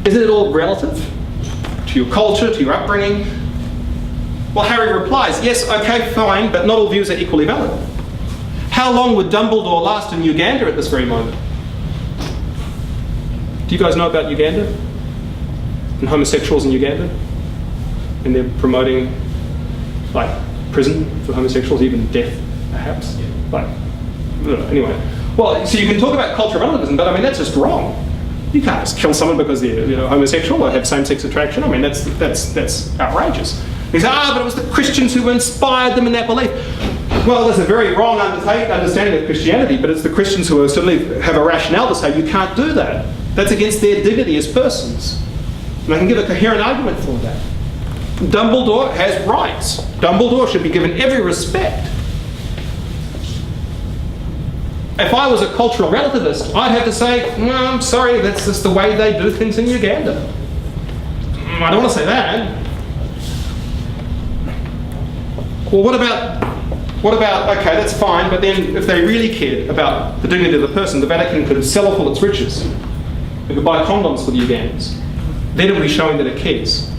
Isn't it all relative to your culture, to your upbringing? Well, Harry replies, yes, okay, fine, but not all views are equally valid. How long would Dumbledore last in Uganda at this very moment? Do you guys know about Uganda? And homosexuals in Uganda? And they're promoting, like, prison for homosexuals, even death, perhaps? Like, anyway. Well, so you can talk about cultural relativism, but I mean, that's just wrong. You can't just kill someone because they're homosexual or have same-sex attraction. I mean, that's outrageous. He says, but it was the Christians who inspired them in that belief. Well, that's a very wrong understanding of Christianity, but it's the Christians who certainly have a rationale to say you can't do that. That's against their dignity as persons. And I can give a coherent argument for that. Dumbledore has rights. Dumbledore should be given every respect. If I was a cultural relativist, I'd have to say, I'm sorry, that's just the way they do things in Uganda. I don't want to say that. Well, what about, okay, that's fine, but then if they really cared about the dignity of the person, the Vatican could sell off all its riches. It could buy condoms for the Ugandans. Then it would be showing that it cares.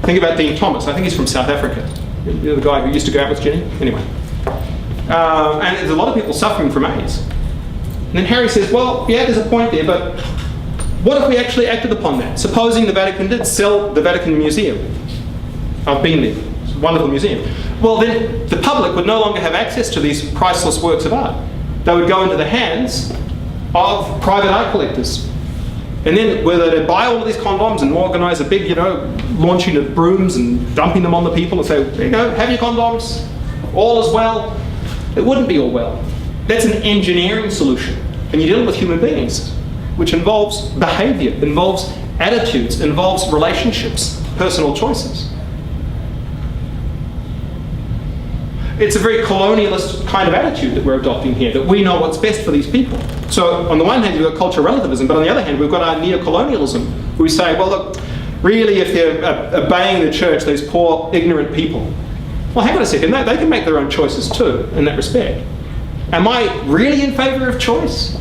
Think about Dean Thomas. I think he's from South Africa. You know, the guy who used to go out with Jenny? Anyway. And there's a lot of people suffering from AIDS. And then Harry says, well, yeah, there's a point there, but what if we actually acted upon that? Supposing the Vatican did sell the Vatican Museum. I've been there. It's a wonderful museum. Well, then the public would no longer have access to these priceless works of art. They would go into the hands of private art collectors. And then whether they buy all of these condoms and organise a big, launching of brooms and dumping them on the people and say, there you go, have your condoms, all is well. It wouldn't be all well. That's an engineering solution. And you're dealing with human beings, which involves behaviour, involves attitudes, involves relationships, personal choices. It's a very colonialist kind of attitude that we're adopting here, that we know what's best for these people. So on the one hand, you've got cultural relativism, but on the other hand, we've got our neo-colonialism, where we say, well, look, really, if they're obeying the church, these poor, ignorant people, well, hang on a second, they can make their own choices too, in that respect. Am I really in favour of choice?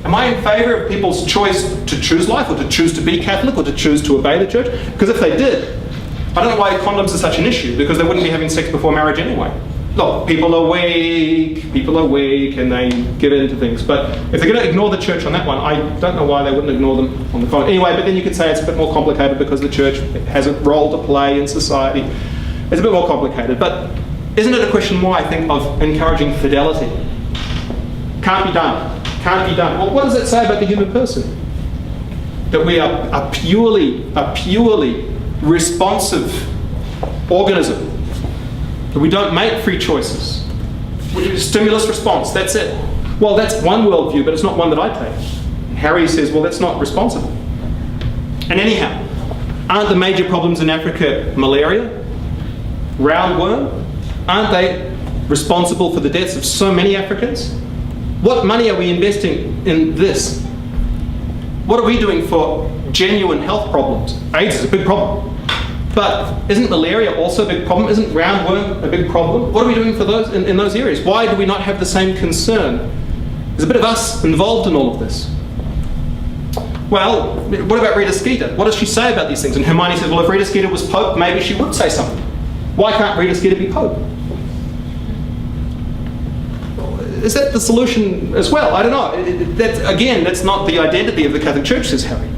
Am I in favour of people's choice to choose life, or to choose to be Catholic, or to choose to obey the church? Because if they did, I don't know why condoms are such an issue, because they wouldn't be having sex before marriage anyway. Look, people are weak, and they give in to things. But if they're going to ignore the church on that one, I don't know why they wouldn't ignore them on the phone. Anyway, but then you could say it's a bit more complicated because the church has a role to play in society. It's a bit more complicated. But isn't it a question more, I think, of encouraging fidelity? Can't be done. Can't be done. Well, what does it say about the human person? That we are a purely responsive organism. That we don't make free choices. Stimulus response, that's it. Well, that's one worldview, but it's not one that I take. Harry says, well, that's not responsible. And anyhow, aren't the major problems in Africa malaria, roundworm? Aren't they responsible for the deaths of so many Africans? What money are we investing in this? What are we doing for genuine health problems? AIDS is a big problem. But isn't malaria also a big problem? Isn't roundworm a big problem? What are we doing for those in those areas? Why do we not have the same concern? There's a bit of us involved in all of this. Well, what about Rita Skeeter? What does she say about these things? And Hermione says, well, if Rita Skeeter was Pope, maybe she would say something. Why can't Rita Skeeter be Pope? Is that the solution as well? I don't know. That's not the identity of the Catholic Church, says Harry.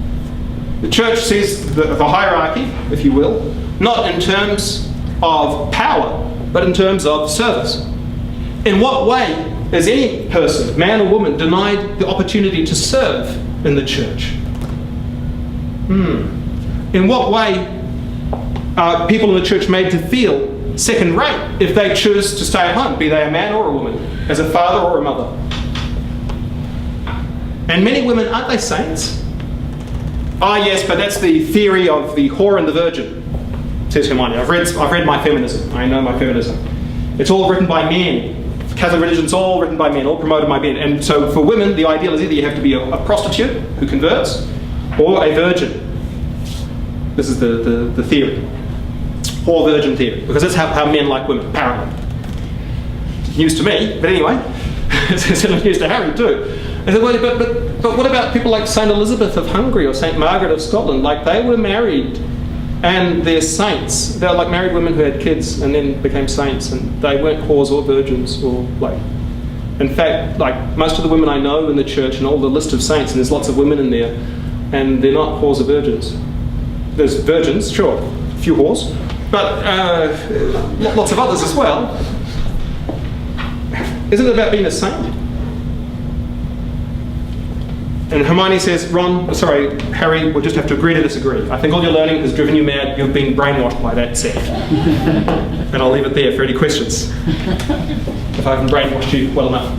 The church sees the hierarchy, if you will, not in terms of power, but in terms of service. In what way is any person, man or woman, denied the opportunity to serve in the church? In what way are people in the church made to feel second rate if they choose to stay at home, be they a man or a woman, as a father or a mother? And many women, aren't they saints? Ah, yes, but that's the theory of the whore and the virgin, says Hermione. I've read my feminism. I know my feminism. It's all written by men. Catholic religion's all written by men, all promoted by men. And so for women, the ideal is either you have to be a prostitute who converts, or a virgin. This is the theory. Whore virgin theory. Because that's how men like women, apparently. News to me, but anyway. It's news to Harry too. I said, well, but what about people like St. Elizabeth of Hungary or St. Margaret of Scotland? Like, they were married and they're saints. They're like married women who had kids and then became saints, and they weren't whores or virgins or like... In fact, like, most of the women I know in the church and all the list of saints, and there's lots of women in there, and they're not whores or virgins. There's virgins, sure, a few whores, but lots of others as well. Isn't it about being a saint? And Hermione says, Harry, we'll just have to agree to disagree. I think all your learning has driven you mad. You've been brainwashed by that sect. And I'll leave it there for any questions, if I haven't brainwashed you well enough.